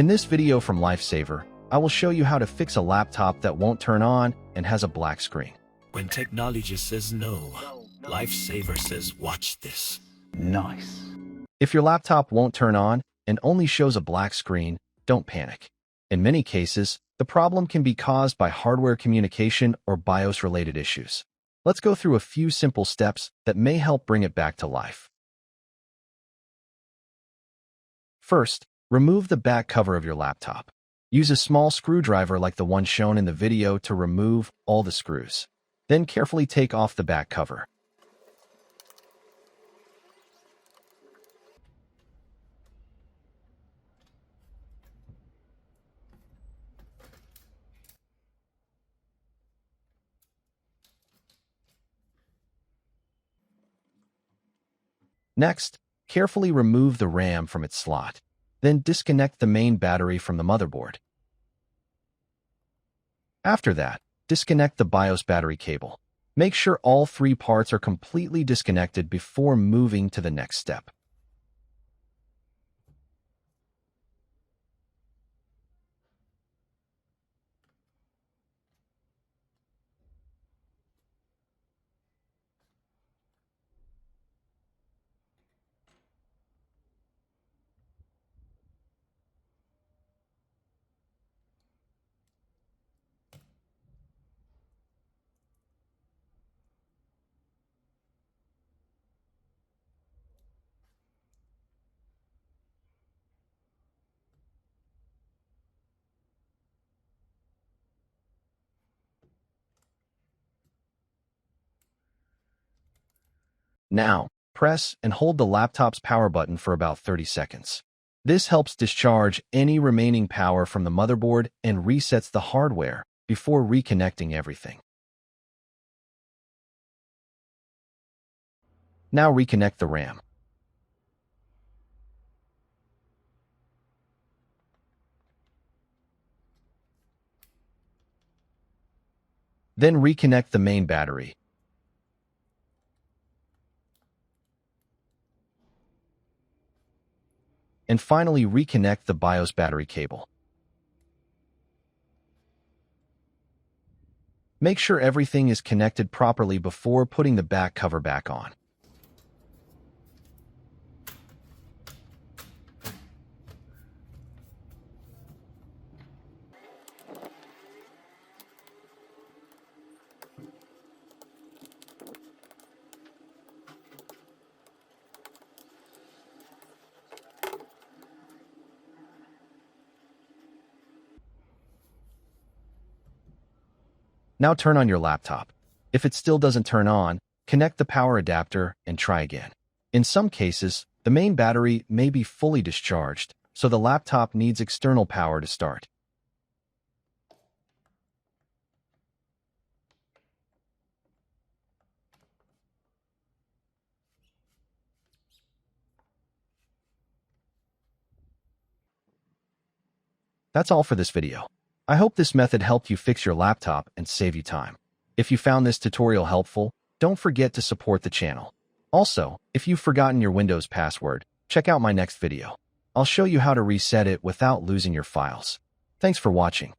In this video from Lifesaver, I will show you how to fix a laptop that won't turn on and has a black screen. When technology says no, Lifesaver says watch this. Nice. If your laptop won't turn on and only shows a black screen, don't panic. In many cases, the problem can be caused by hardware communication or BIOS-related issues. Let's go through a few simple steps that may help bring it back to life. First, remove the back cover of your laptop. Use a small screwdriver like the one shown in the video to remove all the screws. Then carefully take off the back cover. Next, carefully remove the RAM from its slot. Then disconnect the main battery from the motherboard. After that, disconnect the BIOS battery cable. Make sure all three parts are completely disconnected before moving to the next step. Now, press and hold the laptop's power button for about 30 seconds. This helps discharge any remaining power from the motherboard and resets the hardware before reconnecting everything. Now reconnect the RAM. Then reconnect the main battery. And finally, reconnect the BIOS battery cable. Make sure everything is connected properly before putting the back cover back on. Now turn on your laptop. If it still doesn't turn on, connect the power adapter and try again. In some cases, the main battery may be fully discharged, so the laptop needs external power to start. That's all for this video. I hope this method helped you fix your laptop and save you time. If you found this tutorial helpful, don't forget to support the channel. Also, if you've forgotten your Windows password, check out my next video. I'll show you how to reset it without losing your files. Thanks for watching.